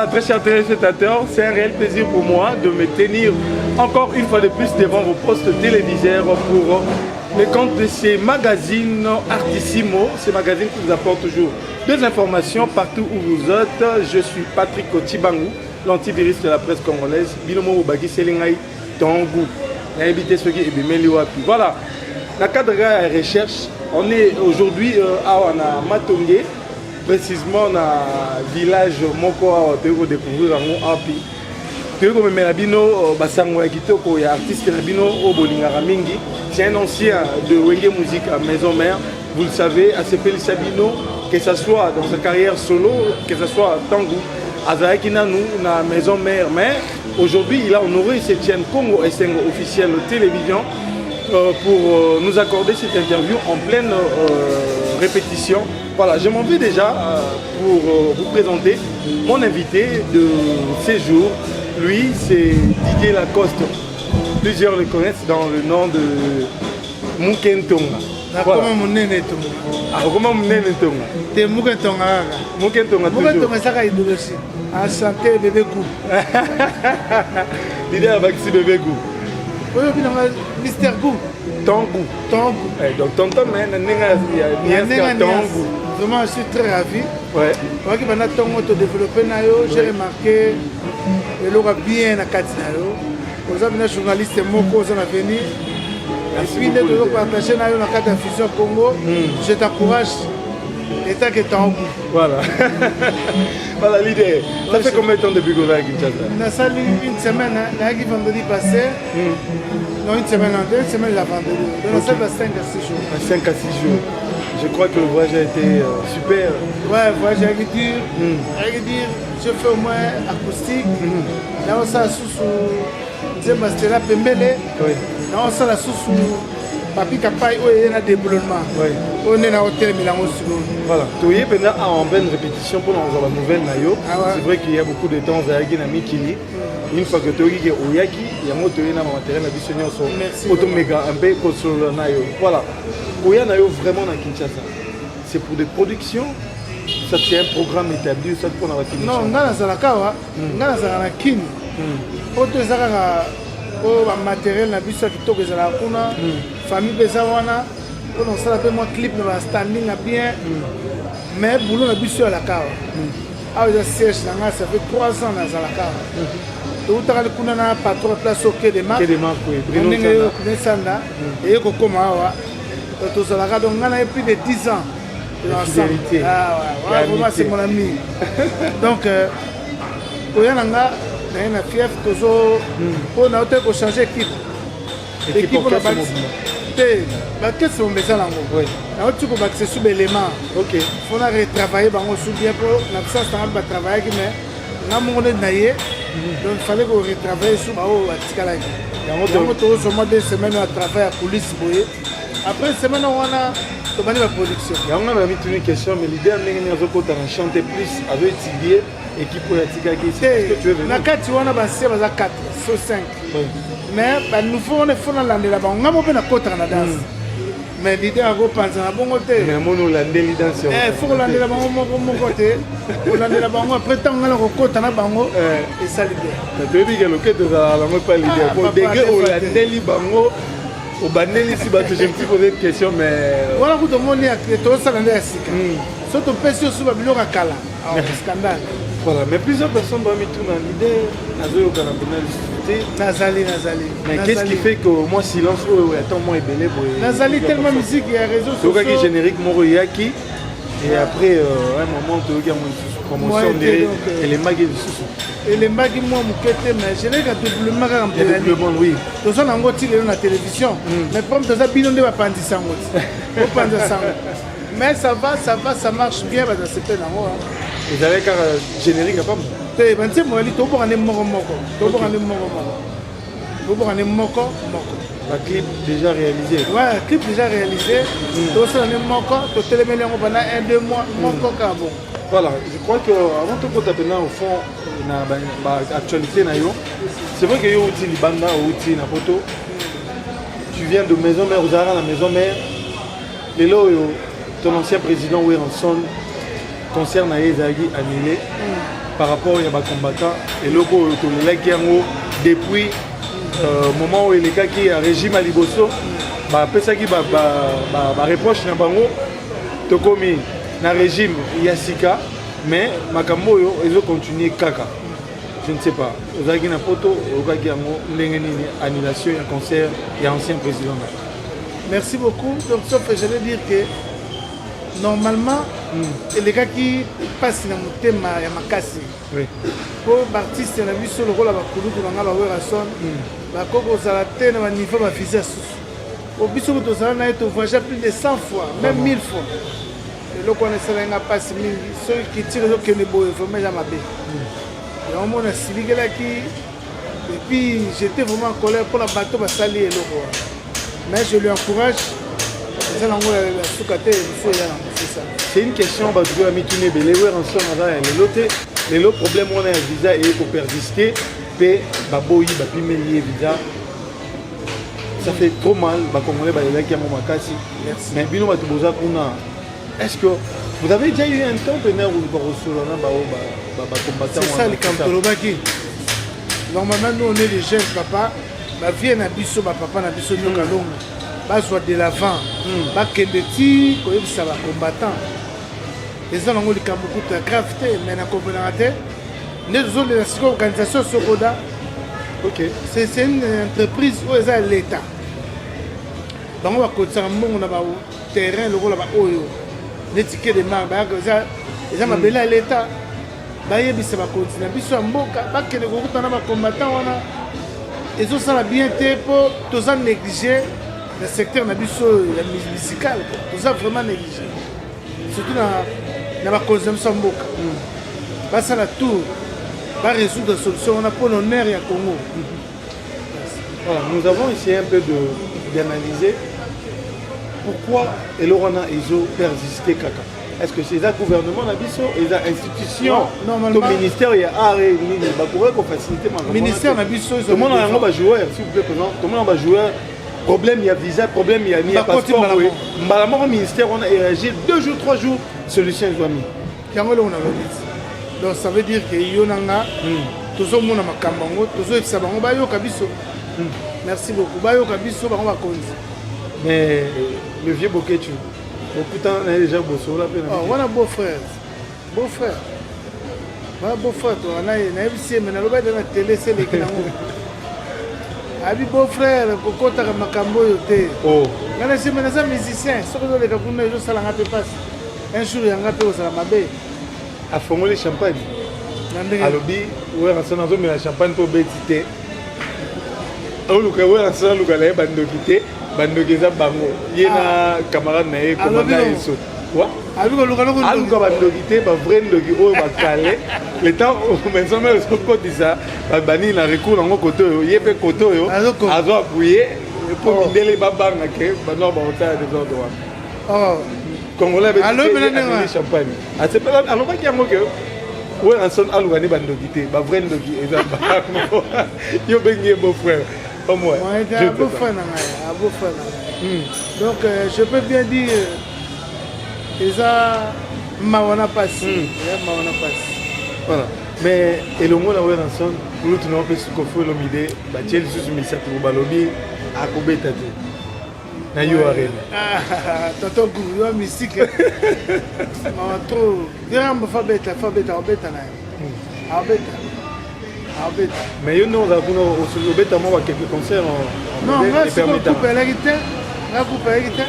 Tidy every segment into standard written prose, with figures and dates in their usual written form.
Voilà, très chers téléspectateurs, c'est un réel plaisir pour moi de me tenir encore une fois de plus devant vos postes téléviseurs pour les comptes de ces magazines Artissimo, ces magazines qui vous apportent toujours des informations partout où vous êtes. Je suis Patrick Otibangu, l'antivirus de la presse congolaise. Binomo Obagi Selingai Tongu. Voilà, dans le cadre de la recherche, on est aujourd'hui à Matongé, précisément dans le village Moko à découvrir en Api. C'est un ancien de Wenge Musique à Maison Mère. Vous le savez, à Sepeli Sabino, que ce soit dans sa carrière solo, que ce soit à Tangu, à Zaakina, nous, à Maison Mère. Mais aujourd'hui, il a honoré cette chaîne Congo SNG officielle de télévision pour nous accorder cette interview en pleine répétition. Voilà, je m'en vais déjà pour vous présenter mon invité de séjour. Lui, c'est Didier Lacoste. Plusieurs le connaissent dans le nom de Mukentonga. Voilà. Comment mon nene tonga? Ah, comment mon nene tonga? T'es Mukentonga. Mukentonga toujours. Mukentonga, ça va être aussi. Enchanté, bébé Gou. Didier Abaxi, bébé Gou. Oui, Mister Gou. Tongu. Tongu. Donc, tonton, mais il y a Tongu. Vraiment, je suis très ravi. Ouais. Moi qui vais développer, j'ai remarqué que l'on a bien à Katinayo. Vous avez un journaliste Moko qui est venu. Et puis, nous devons partager dans le cadre de la fusion Congo. Je t'encourage. Et tant que Tongu. Voilà. Voilà l'idée. Ça fait combien de temps depuis que vous avez Kinshasa? Ça fait une semaine, vendredi passé. Non, une semaine en 2 semaines la vendredi. Donc ça fait 5 à 6 jours. 5 à 6 jours. Je crois que le voyage a été super. Ouais, le voyage a été dur. Je fais au moins acoustique. Là, on s'est sous Zembastela Pembele. Là, on s'est sous Papi Kapai où il y a un développement. On est dans l'hôtel Milan. Voilà. Tu es en pleine répétition pour la nouvelle Nayo. C'est vrai qu'il y a beaucoup de temps à Yagi Mikili. Une fois que tu es au Yaki, il y a un matériel à Bissonnion sur Automega, un peu sur le Nayo. Voilà. Koya Nayo vraiment dans Kinshasa. C'est pour des productions. Ça c'est un programme établi, ça pour la finition. Non, on a dans la Kawa, on a dans la Kin. Autre matériel na biso qui toque la kuna, famille bezawana, on s'en appelle moi clip dans la standing bien. Mais boulot na biso à la Kawa. Ah, je siège là, ça fait 3 ans dans la Kawa. Tout à l'heure, on a un patron de place au quai des marques. On est Sanda. Et on commence. Tout ça, donc on a plus de 10 ans. Fidélité. Ah ouais, vraiment c'est mon ami. Donc, on a un fief, on a changé d'équipe. L'équipe pour la base. Qu'est-ce qu'on met ça là? Oui. Alors tu peux bâtir sous l'élément. Ok. Il faut retravailler, on se souvient pour la ça, ça va travailler, mais on a mon naïe. Donc il fallait qu'on retravaille sur la Tikala. On a 2 semaines à travailler à la police. Après une semaine, on a la production. On a mis une question, mais l'idée est de chanter plus avec étudier et qui peut être étudié. On a 4, on a 4, sur 5. Mais nous faisons là-bas, on a un côté dans la danse. Mais l'idée est de penser à bon côté. Mais on a l'idée danse. Il faut l'aller là-bas, mon côté. On l'aller là-bas, après tant on a le côté dans la bango. Et ça l'idée. Tu veux dire que le côté de la langue pas l'idée. Pour dégager au landeli bango. Au bandeli si bah j'ai un petit posé une question mais. Voilà vous demandez à tout ça dans les sika. Surtout personne sur le à Kala. Scandale. Voilà, mais plusieurs personnes vont mettre dans l'idée. Nazo Nazali. Mais qu'est-ce qui fait que moi silence attends moi est belé pour. Nazali tellement musique il y a réseau sociaux. Donc qui générique Moroyaki et après un moment tu regardes mon promotion et les mags et les mags moi mukete mais je n'ai qu'à doublement en oui. Tout ça n'ango tile na télévision mais comme ça bino de bapandi sango. Au pandi sango. Mais ça va ça marche bien parce que c'est pas nango. Vous avez car générique à pomme. Tu ben c'est moi li to pour aller moko. Un clip déjà réalisé. Ouais, un clip déjà réalisé. Tout ça on est moko, to télémélé pendant 1-2 mois moko ka bon. Voilà, je crois que avant tout taper au fond na actualité na yo. C'est vrai que yo outil libanda outil na photo. Tu viens de maison mère, vous avez la maison mère. Et là ton ancien président Wilson concerne Aezagi annulé. par rapport à ma combattant et le coup qui depuis moment où il est qui a régime à Liboso bah ça qui va reproche na bango to comme na régime Yassika mais makambo yo ils vont continuer kaka je ne sais pas vous avez une photo au gars nini annulation un concert et ancien président. Merci beaucoup. Donc sauf que j'allais dire que normalement les gars qui passent dans le thème ya makasi oui pour artiste na biso le rôle ba kulutu na ngala wera son ba koko za te na niveau ba visa au biso to za na to voyage plus de 100 fois même 1000 fois et le connaisseur nga passe mingi ceux qui tirent que ne boy vraiment jamais bé et on m'a expliqué là qui et puis j'étais vraiment en colère pour la bateau ba sali et le roi mais je lui encourage c'est là où la soukate c'est ça. C'est une question bah tu as mis tout les belé ensemble les lots problème on a un visa et pour persister pe baboyi ba pimelier visa ça fait trop mal ba congolais ba les qui a mon makasi mais bino ba tuboza kuna est-ce que vous avez déjà eu un temps pénère où vous recevez ba combattant c'est ça les Kamtolobaki normalement nous on est des jeunes papa ba vie na biso ba papa na biso nyoka longa ba soit de l'avant ba kendeti ko yebisa ba combattant les gens ont beaucoup de gravité mais na comprendre te les autres de la organisation Sokoda OK c'est une entreprise où ils ont l'état donc on va continuer on a ba terrain le rôle ba oyo les tickets de marque ba ça ils ont bela l'état ba yebisa ba continuer biso mboka ba kende ko kutana ba combattant wana ils ont ça bien te pour tous en négliger le secteur na biso la musical tous ça vraiment négligé surtout dans la consommation mboka basa la tour va résoudre la solution on a pour l'honneur et Congo. Voilà, nous avons essayé un peu d'analyser pourquoi Elorana ils ont persisté kaka. Est-ce que c'est le gouvernement na biso et les institutions normalement le ministère il y a arrêt ni ba pourrait qu'on faciliter le ministère na biso tout le monde a un joueur s'il vous plaît présent tout le monde a joueur problème il y a visa problème il y a ni passeport malama au ministère on a réagi 2 jours 3 jours solution zoami yango on a dit donc ça veut dire que yonanga toujours mona makambango toujours epsa bango bayo kabiso merci beaucoup bayo kabiso bango ba konzi mais le vieux Boketu beaucoup de temps on a déjà bossé là on a beau frère voilà beau frère on a ebisi mais na loba de la télé c'est les kinango abi beau frère kokota ka makambo yote oh ngana sima na sa musicien soko zo le ka kuna jo sala ngape passe un jour yanga pe osala mabe a fongoli champagne alobi ouais rasana zo mais la champagne pour betité oluka ouais rasana luka la bandokité bandokeza bango yena camarade na ye commandant eso wa aluka luka loko aluka bandokité ba vrai ndoki o ba calé le temps maison mère so kotisa ba bani na recours nango koto yo yepe koto yo azo appuyer pour mindele ba banga ke ba no ba hôtel des ordres oh congolais avec le champagne ah c'est pas alors pas qu'il y a que ouais en son aluka ni bandokité ba vrai ndoki eza ba yo bengi beau frère au moins je beau frère na beau frère donc je peux bien dire eza mawana passe voilà mais elongo na wena son nous tenons pe sukofo lo mide ba tiel susu misato balobi akobeta te na yo arena toto guru yo mystique ma trop diramba fabeta na abeta mais yo non za kuna o beta mo ba quelques concerts non merci beaucoup pelagite na ku pelagite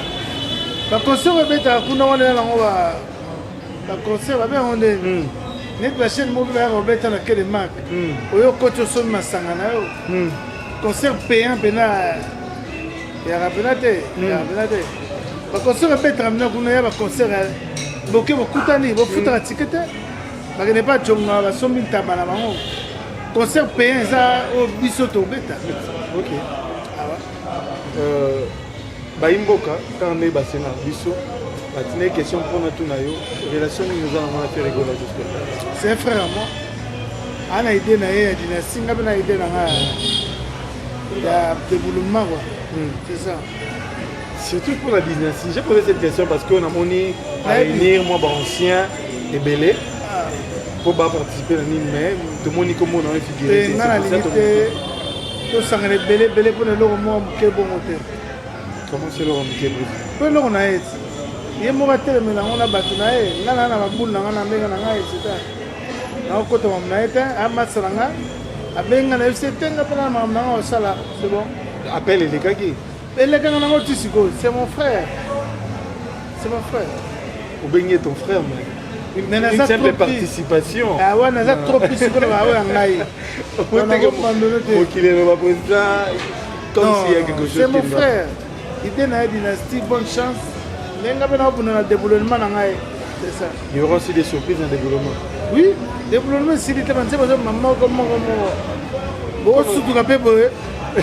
ba concert beta kuna wana na ngwa ba concert ba bien onde net ba chaîne mo ba beta na quelle marque oyo kocho so masanga na yo concert payant pena ya rapelate ba concert beta na kuna ya ba concert boke bokutani bo futa ticket ba ne pas jonga ba sombi tabana bango concert payant ça au biso to beta OK Baimboka, quand on est basé dans le biseau, il y a une question pour nous, relation que nous avons fait rigoler jusque-là. C'est un frère à moi. On a idée, on a dynastie, on a idée, il y a des boulements, c'est ça. Surtout pour la dynastie. J'ai posé cette question parce qu'on a moni à réunir moi, ancien et belé. Pour participer à l'anime, mais tout le monde y comment on a figuré. Dans la limite, tout ça est belé pour le logo moi qui est bon moteur. Comment c'est le rhum qui est brisé? Pour le logo na est. Il est mauvais tel mais là on a battu na est. Là na boule na na menga na etc. Na ko to na est a masranga. A benga na c'est tenga pour na na sala. C'est bon. Appelle les gars qui. Les gars na ngoti siko, c'est mon frère. C'est mon frère. Ou baigner ton frère mais. Une simple participation. Ah ouais, on a trop plus de c'est mon frère. Il est dans la dynastie, bonne chance. C'est ça. Il y aura aussi des surprises dans le développement. Oui, le développement, c'est le maman comme moi. Surtout quand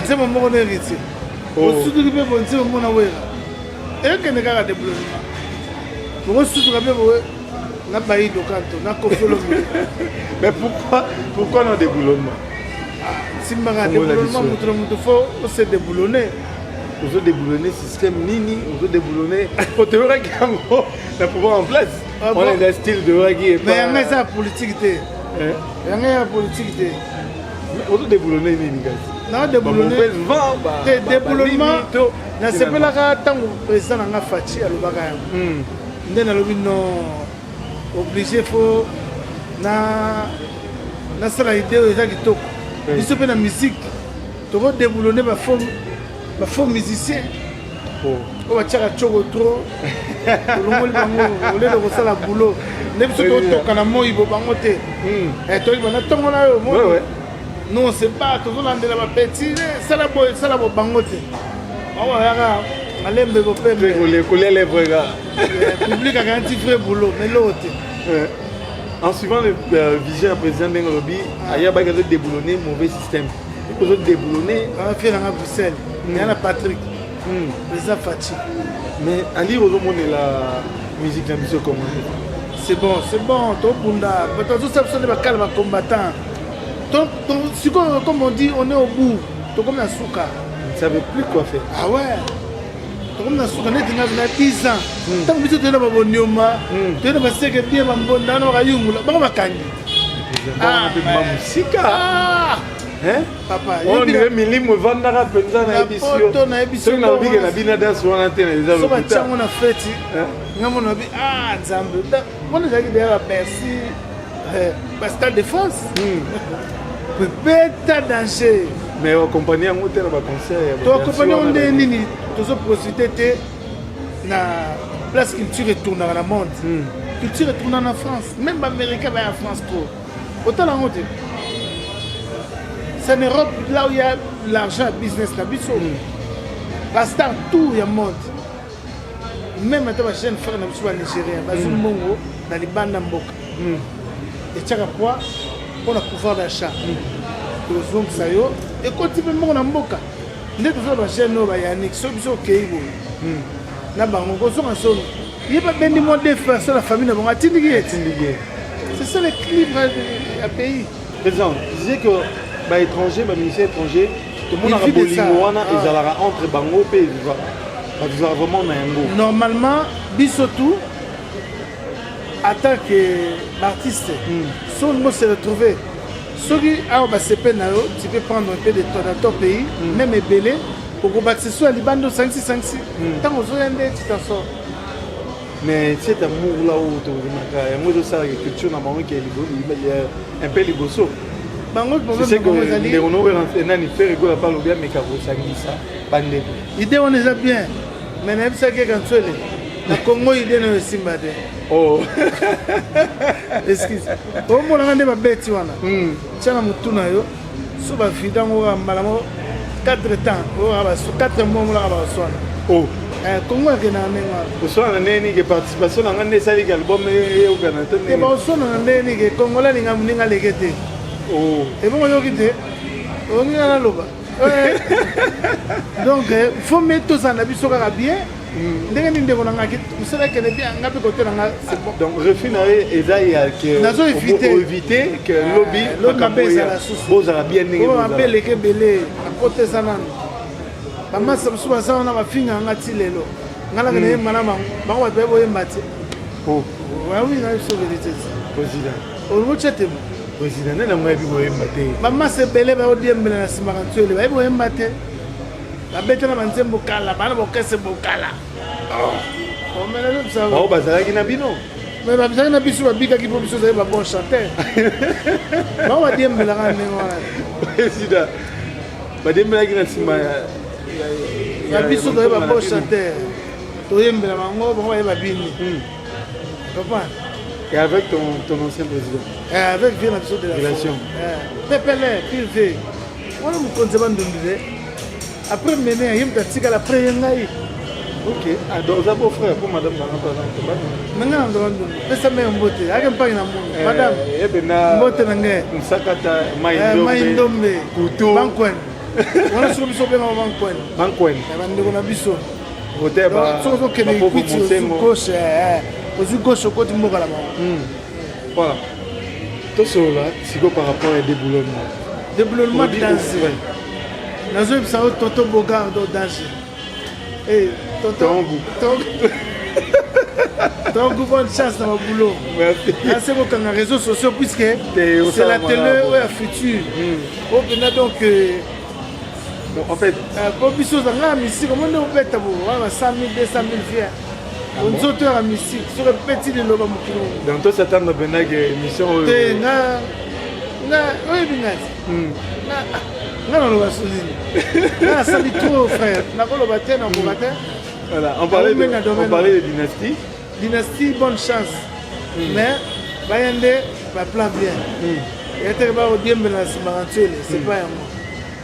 c'est mon mon héritier. Surtout quand c'est mon mon et que ne garde développement. Surtout quand na baï do canto na kofolo. Mais pourquoi non déboulonnement? Si mbaga déboulonnement mutu faut se déboulonner. On veut déboulonner système nini, on veut déboulonner pour te voir kango na pouvoir en place. On est dans style de ragui. Mais il y a ça politique té. Il y a politique té. On veut déboulonner nini gars. Non déboulonner. Déboulonnement. Na sepela ka tango président nga Fachi alobaka. Ndena lobi non obligé faut na sala idée eza kitoko biso pe na musique toko déboulonner ba faux musicien o ba tchaka choko trop longoli bango ole ko sala boulot ne biso to toka na moi bo bango te to ibana tongo na yo moi non c'est pas to landela ba petit sala bo bango te awa yaka alembe bo pe les coller les vrais gars. Le public a garanti vrai boulot, mais l'autre. En suivant le vision du président Bengobi, il y a des déboulonnés, mauvais système. Il faut déboulonner. On a fait dans Bruxelles. Il y a Patrick. Président Fachi. Mais à lire au monde la musique, la musique comment c'est bon. Tout bunda. Tout ça, c'est des calmes combattants. Comme on dit, on est au bout. Tout comme la souka. On ne savait plus quoi faire. Ah ouais. Comme na souka net na 10 ans tant que tu es là ba nyoma tu es ba seke bien ba mbonda na ba yungula ba makangi musika hein papa on est milimo vandaka penza na émission na bige na bina dance wana te na eza so ba chango na feti ngamo na bi nzambe mona zaki de la merci ba stade de France peut-être danger. Mais accompagner un hôtel à concert. Tu accompagnes un nini, tu as profité na place culture retourne dans le monde. Culture retourne en France, même l'Amérique va en France trop. Autant la honte. C'est en Europe là où il y a l'argent, business, la biso. La star tout il y a monde. Même maintenant ma chaîne frère na biso ba Nigérien, ba Zumbongo na libanda mboka. Et tchaka quoi pour le pouvoir d'achat. Donc ça yo et continue mon mboka ndé to ba chaîne no ba Yannick so biso keibo na bango ko so ngaso il pas bendi mo de faire ça la famille na bango tindigi c'est ça l'équilibre du pays. Président disait que ba étranger ba ministère étranger tout le monde a bolingo wana ezalaka entre bango pe va vraiment na yango normalement biso tout en tant qu'artiste son mot se retrouver. Si tu peux prendre un peu de temps dans ton pays, même belé, pour que tu sois liban 5-6. Tant que tu t'en sors. Mais cet amour là où tu as la culture, il y a un peu de bosso. Je sais que les honoraires faire rigoler par le bien, mais quand vous savez ça, l'idée on est bien, mais même ça qui est quand tu es le Congo, il est dans le Simbade. Oh, excuse. Au moins, on a des bêtes. Tiens, on a yo. So ba fida ngo malamo 4 temps. On a 4 mois on a besoin. Oh. Congo ke na menga. Besoin na neni ke participation na ngane sali ke album e o kana te. Te ba besoin na neni ke Congo la ninga mninga lekete. Oh. Et bon yo kite. On y a la loba. Donc faut mettre tout ça na biso ka bien. Donc refinerie et pour éviter que lobby vous a bien négocié. olingo tia te président nde nango yebi koyemba te bamasa ebele baodiembela na nsima kantuele bayebi koyemba te babetela banzembo kala bana bokese bokala bao bazalaki na bino mais bazalaki na biso babikaki mpo biso ozali babon chanteur bao badiembelaka ndenge wana président badiembelaki na nsima ya biso toyeba babon chanteur toyembela bango bango bayeba bini comprendre. Et avec ton ancien président avec vie na biso de la relation pepele privé wana mokonzi bandundile après mene ayemta tikala après ye ngai ok oza beau frère pour madame nanga na ndo bandundu pesa me mbote ake mpangi na mundu madame mbote na nge msakata mai ndombe kutu bankwen wana soko biso benga bankwen bandeko na biso soko tokende ekwiti ozwi gauche okoti mboka na bango voilà tosolola siko par rapport ya déboulonnement danger nazoyebisa o toto boga do danger tongu bonne chance na baboulot ase kokanga réseaux sociaux puisque c'est la télé oyo ya futur o mpena donc en fait po biso ozanga ya misike omonde obeta bo wana ba 100 000 200 000 fier nzoto ya misike soki epeti liloba mokili donc tosatanda mpenake émission oyo te nga oyebi ngati nga naloba solini nga nasali trop frère nakoloba te nakoba te voilà on parlait de dynastie dynastie bonne chance mais baya nde baplan bien yateke baodiembela na nsima kantuele c'est pas yango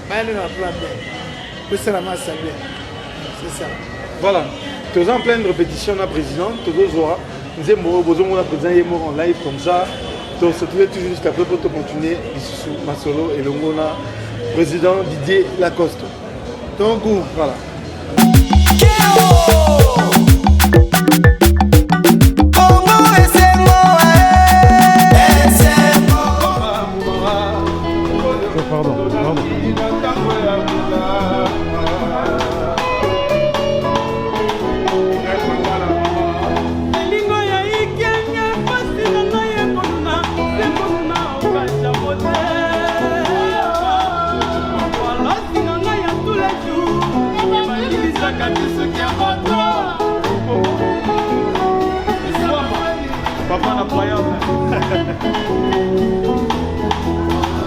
baya nde na baplan bien pesala masa bien c'est ça voilà toza en pleine répétition na président tozozwa nzembo oyo bozomona président ye moko en live comme ça tosotule toujours jusqu'à peu pour continuer lisusu masolo elongo na président Didier Lacoste donc voilà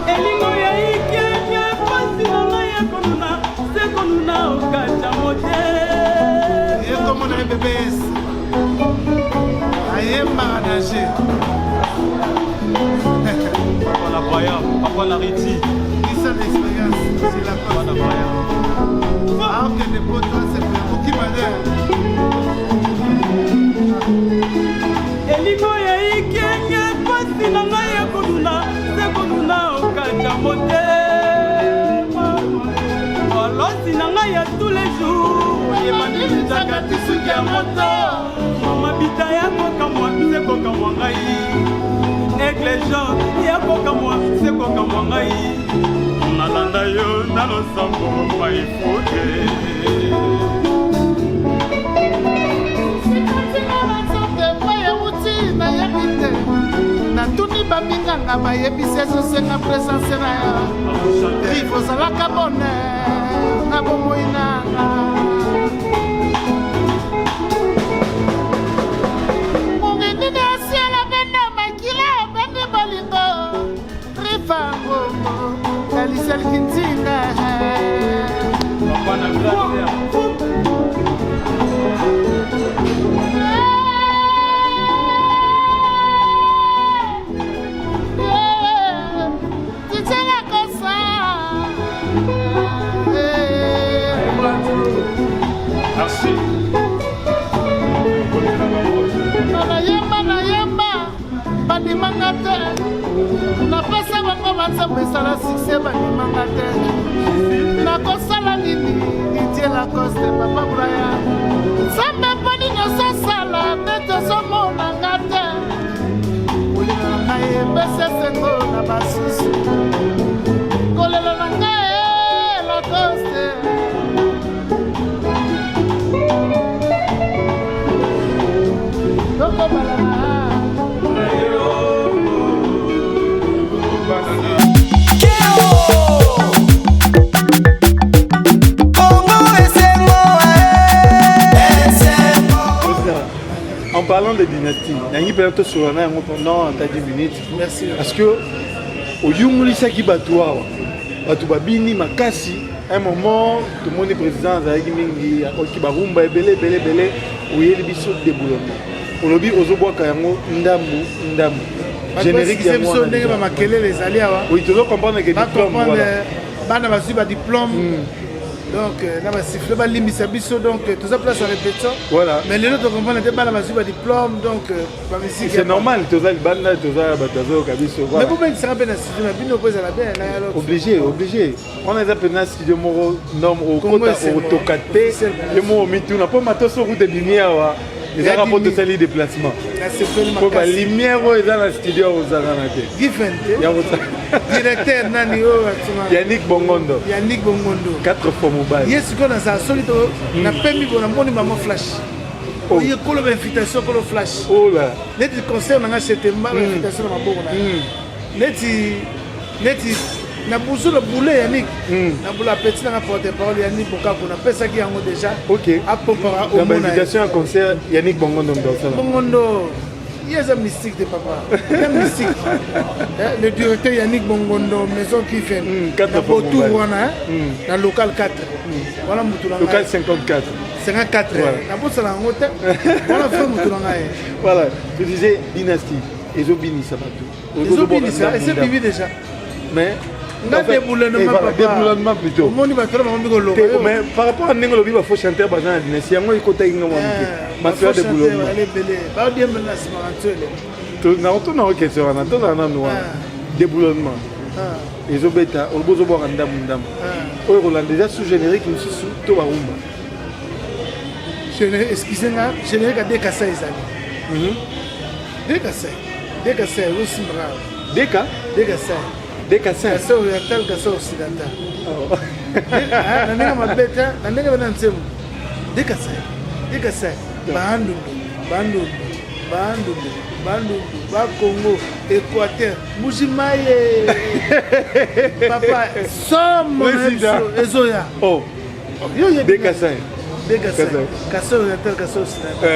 elingo ya ikenya pasi na ngai ya konuna se konuna okacha mote ekomona ebebes ayembaka danger papa na baya papa na riti isa na expérience c'est la papa na baya aokende poto sepe okimade elingo ya ikenya pasi na ngai ya konuna se konuna okacha mote olosi na ngai ya tous les jours oyebanilisaka tisuki ya moto mabita yakokamwa se kokamwa ngai eglejo yakokamwa se kokamwa ngai nalanda yo na losambo maifuke natuni baminganga bayebisi ezosenga presence na yo rive ozalaka bone na bomoi nanga mongenini asiela bende makila bende bolingo rifango kaliselki ntinga Merci. nayemba bandimanga te napesa bango banzambo esala sukse bandimanga te nakosala nini Didier Lacoste papa braya nzambe mponi nyonso osala nde tozomonanga te kolinga na ngai ebese sengo na basusu kolela na ngai Lacoste de dynastie. Yangi peut-être sur la main pendant 10 minutes. Merci. Parce que au Yungulisa qui batoua, Batouba Bini, Makasi, un moment, tout le monde est président, Zahigi Mingi, qui barumba, belé, où il y a des bisous de déboulonnement. Au lobby, aux obois, Kayango, Ndamu. Générique, il y a moi. Oui, tu dois comprendre que diplôme. Bana basi ba diplôme. Donc là bas siffler ba limisa biso donc tout ça place en répétition. Voilà. Mais les autres comprendre que bana basi ba diplôme donc ba musique. C'est normal, tout ça le banda tout ça batazo kabiso. Mais vous même ça ben studio na bino pose la bien là. Obligé. On a appelé un studio moro norme au kota au tokate. Le mot mitu na pas matos route de lumière wa. Ils ont rapporté ça les déplacements. Pour la lumière ils dans le studio aux Aranate. Directeur nani Yannick Bongondo. 4 fois mobile. Yes qu'on a ça solide na permis pour la moni maman flash. Oh il y a quoi l'invitation pour le flash. Oh là. Les conseils on a c'était mal l'invitation na maboko na. Leti na buzu le boulet Yannick. Na boula petit na porte-parole Yannick Bokako na pesa qui yango déjà. OK. A préparer au invitation à concert Yannick Bongondo dans ça. Bongondo. Il y a un mystique de papa. Il y a un mystique. Le directeur Yannick Bongondo, maison qui fait. Dans local 4. Voilà local 54. 54. Voilà. Je disais dynastie. Ezobini ça va tout. Ezobini ça, c'est bibi déjà. Mais déboulonnement plutôt. Mais par rapport à Nengolo, il faut chanter dans la dynastie. Il faut que tu aies déboulonnement. Déboulonnement. Les obéta, au beau bois en dame. On a déjà sous générique, nous sommes sous Tobarumba. Excusez-moi, générique à Dekassa Isani. Dekassa, aussi brave. Dekassa. Dekassa. Kassa oriental, Kassa occidental. Nanga mabeta, nanga banantsemu. Dekassa. Bandundu, ba Congo, Équateur, Mujimaye. Papa, somme Ezoya. Oh. Dekassa. Kassa oriental, Kassa occidental.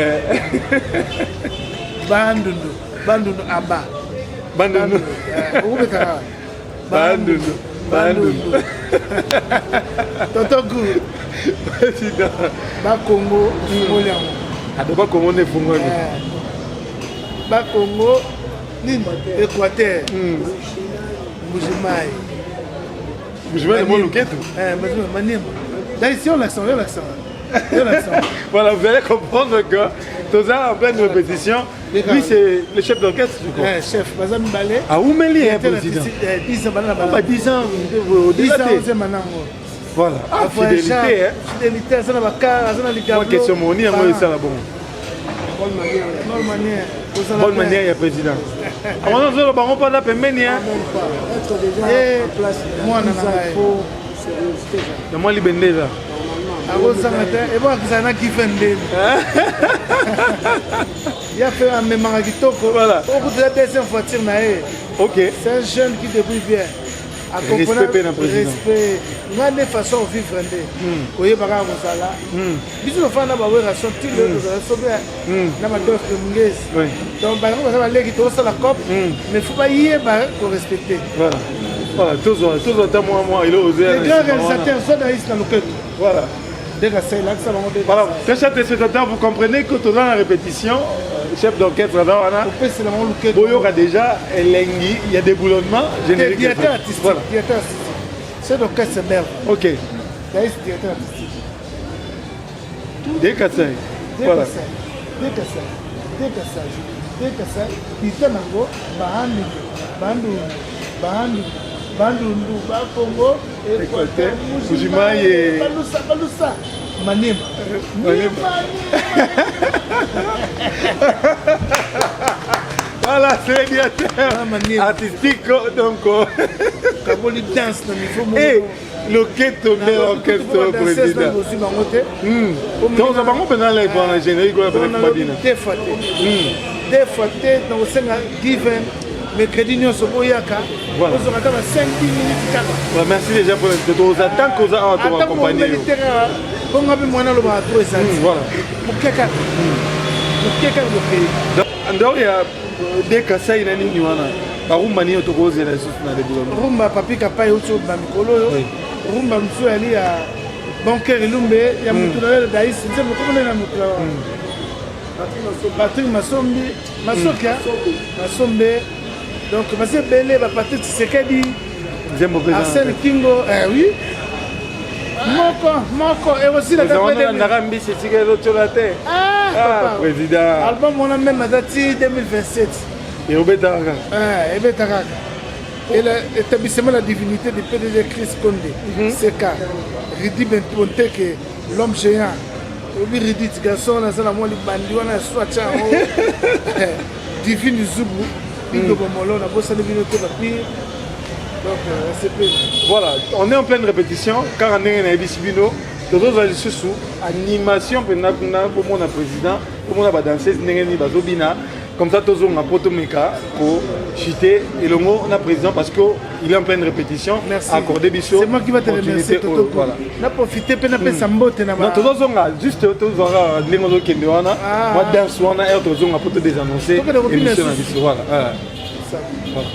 Bandundu Abba. Bandundu. Tonton Gou. Président. Ba Congo, Moliamo. Ah, de pas comment on fungoni. Ba Congo, Équateur. Mujimaye. Mujimaye, mon loqueto. Maniema. D'ailleurs, si on l'accent. Voilà, vous allez comprendre que tout ça en pleine répétition. Lui, c'est le chef d'orchestre, du coup. Chef, Bazam Balé. Ah, où Méli est président? 10 ans, 10 ans, voilà. Ah, fidélité, hein. Fidélité, ça n'a pas car, ça n'a pas moi, question moni, moi, ça va bon. Bonne manière, il y a président. Ah, on a le baron pas là, mais hein. Moi, on a moi, libéré là. Et moi, ça n'a qui fait il a fait un mémoire qui toque. Voilà. Au bout de la deuxième voiture, ok. C'est un jeune qui débrouille bien. Respect le président. Respect. Il y a des façons de vivre. Vous voyez, par exemple, ça là. Bisous, enfin, on a une relation. Tu le sauver. On a une dose de mouillesse. Donc, par exemple, on a les qui te la COP. Mais il ne faut pas y aller pour respecter. Voilà. Voilà. Tous les temps, moi, il a osé. Les grands réalisateurs sont dans le voilà. Voilà, très chers téléspectateurs, vous comprenez que dans la répétition, le chef d'orchestre, Boyo a déjà Elengi, il y a des boulonnements génériques. Directeur artistique. Voilà. C'est l'orchestre, c'est merde. Ok. Directeur artistique. Des cassins. Voilà. Bandundu, ba Congo, Équateur, Mujimaye, Balusa, Maniema. Voilà, c'est le directeur artistique, donc. Kaboli danse, et le keto de l'orchestre président. Donc, ça va maintenant les pour le générique de la Madina. Des fois, dans le Sénat, given. Mercredi, nous sommes au Yaka. Voilà. Nous sommes à 5-10 minutes. Merci déjà pour l'invitation. Nous attendons que vous accompagné. Voilà. mokeka mokeye donc ya de kasai na nini wana barumba nini tokozela lisusu na lebilo rumba papi kapai uti bamikolo oyo rumba mosusu yali ya banker elumbe ya motu na yo daisi nze mokomona na motu Patrick Masombi Masokia Masombe donc basi ebele bapatri Tshisekedi Arsène Kingo oui moko et aussi la président album on a même dati 2027 et obetaka et l'établissement de la divinité du PDG Chris Condé CK Ridi Bentonteke l'homme géant obi Ridi garçon na sala mo libandi wana swatcha divine zubu bingo bomolo na bossa de vinote papier. Donc, voilà, on est en pleine répétition car on est en Ebisibino. Tous les sous animation pour mon président, pour mon danseuse, comme ça tous on a potomeka pour chuter et le mot on a président parce qu'il est en pleine répétition. Merci. Accordé Bissot. C'est moi qui va te remercier. Voilà. On a profité pour nous sambote na ma. Non, tous on a juste tous on a lingo kendoana. Moi danse on a tous on a poto désannoncer. Émission na Bissot voilà. Voilà.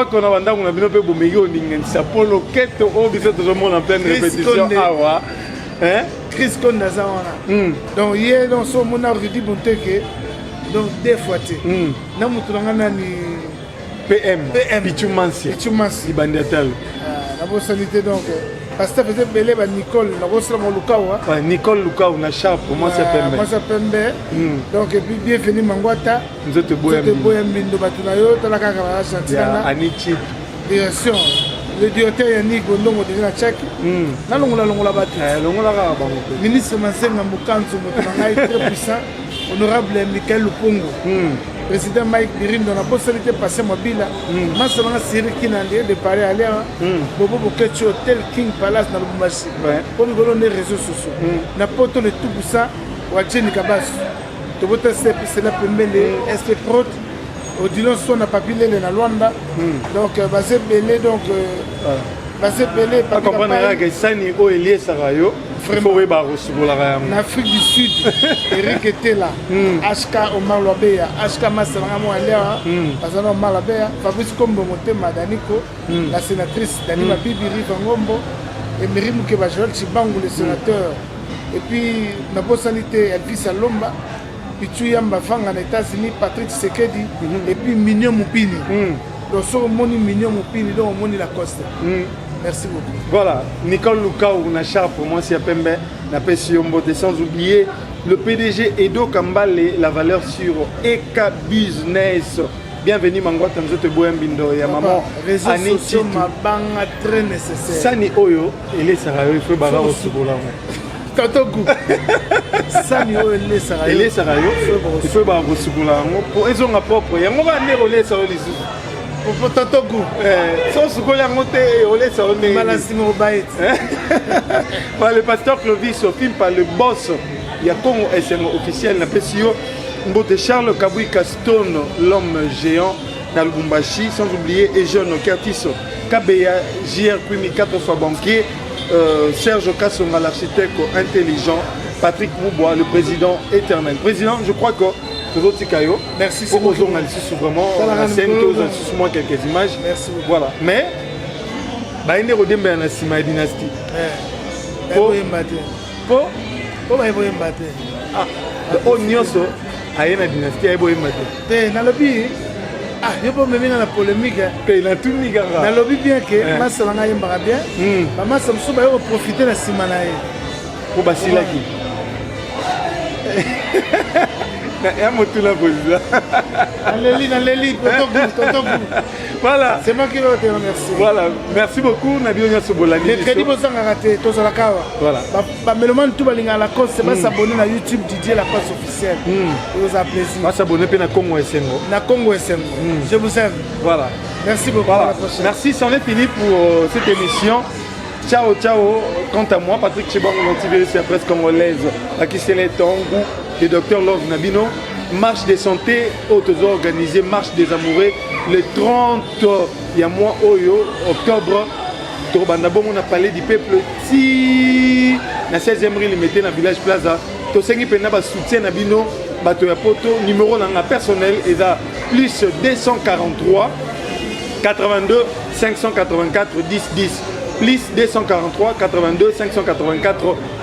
crois qu'on a vendu on a bien peu bomégé au ningen ça pour le quête au biseau tout le monde en pleine répétition awa hein Chris Konda ça donc hier dans son mon a dit bon que donc deux fois na mutu ngana ni PM Pichumansi Ibandatal la bonne sanité donc parce que faisait belé ba Nicole la bosse mon Lukawa Nicole Lukawa na sharp moi ça pembe donc et puis bienvenue Mangwata nous te boya mbindo batuna yo tala kaka ba chantina Anichi direction le directeur Yannick Gondongo de la Tchèque na longola batu longola ka bango ministre Mansenga Mukanzu moto très puissant honorable Michael Lupongo président Mike Birim dans la possibilité de passer mobile moi c'est la série qui n'a de parler aller bobo bokecho hôtel King Palace dans Lubumbashi pour nous donner les réseaux sociaux na poto le tout ça wa Jenny Kabas to bota c'est la pembele est pro odilon son na papilé na Luanda donc basé belé donc basé belé pas comprendre que Sani o Elie Sarayo en Afrique du Sud, Eric était là. HK Omar Lobeya, HK Massalanga Moaléa, Azano Omar Lobeya, Fabrice Kombo Motema Daniko, la sénatrice Danima Bibiri Vangombo, et Mirimu Kebajol Chibangu, le sénateur. Et puis, la bonne sanité, Elvis Alomba, Pichu Yamba Fanga, les États-Unis, Patrick Sekedi, et puis Mignon Moupini. Donc, sur Moni Mignon Moupini, donc Moni Lacoste. Merci beaucoup. Voilà, Nicole Lukaou, Nachar pour moi, c'est Pembe, Napesi Yombote, sans oublier le PDG Edo Kambale, la valeur sur Eka Business. Bienvenue Mangwata, nous te boyons bindo et à maman. Réseaux sociaux, ma banque très nécessaire. Sani Oyo, il est sérieux, il faut barrer au Souboula. Totoku. Sani Oyo, il est sérieux. Il est sérieux, il faut barrer au Souboula. Pour raison propre, il y a un moment où il est sérieux. Pour Totoku. Sans Souboula, il est sérieux. Malasimo Baït. Le pasteur Clovis, au film par le boss, il y a Congo SM officiel, la PCO. Mbote Charles Kaboui Caston, l'homme géant dans le Lubumbashi, sans oublier Ejeune Curtis Kabeya, JR Kwimi, 4 fois banquier, Serge Kassonga, l'architecte intelligent, Patrick Moubois, le président éternel. Président, je crois que tous autres Kayo, merci beaucoup. Pour qu'on vraiment la scène, tous moins quelques images. Merci beaucoup. Voilà. Mais, il y a une Sima dynastie. Pour aye na dynastie aye boye mate te nalobi ah yopo memi na polémique pe na tout ni gaga nalobi bien que masala nga yembaka bien ba masala musu ba yo profiter na sima na ye po basilaki na motula président Naleli Totoku. Voilà, c'est moi qui veux te remercier. Voilà, merci beaucoup Nabi Onyaso Bolani. Les crédits bozanga raté tozala kawa. Voilà. Ba meloman tout balinga la cause c'est pas s'abonner na YouTube Didier la page officielle. Ça vous a plaisir. Va s'abonner pe na Congo Essengo. Na Congo Essengo. Je vous aime. Voilà. Merci beaucoup. Voilà. À la prochaine. Merci, c'en est fini pour cette émission. Ciao, ciao. Quant à moi, Patrick Chebang, motivé sur la presse congolaise, à qui c'est le Tongo, le docteur Love Nabino. Marche des santé, autres organisées, marche des amoureux, le 30, il y a mois Oyo, octobre, on a parlé du peuple, si na 16e rue, il mettait dans village Plaza, tout ce qui peut avoir soutien Nabino, bateau ya poto, numéro dans personnel, et là, plus 243 82 584 10 10. Plus 243 82 584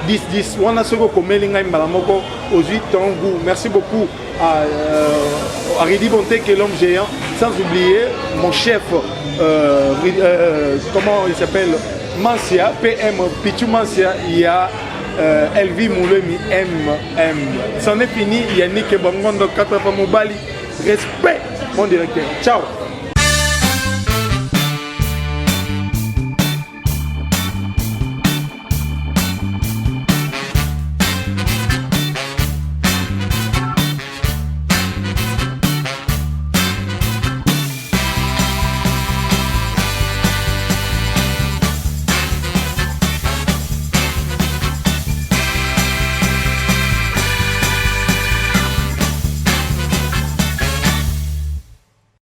10 10. On a ce qu'on met Malamoko aux 8 Tangou. Merci beaucoup à Ridi Bonté qui est l'homme géant. Sans oublier mon chef, comment il s'appelle, Mansia, PM Pichu Mansia. Il y a Elvi Moulemi MM. C'en est fini. Yannick Bangondo 4 fois Mobali. Respect mon directeur. Ciao.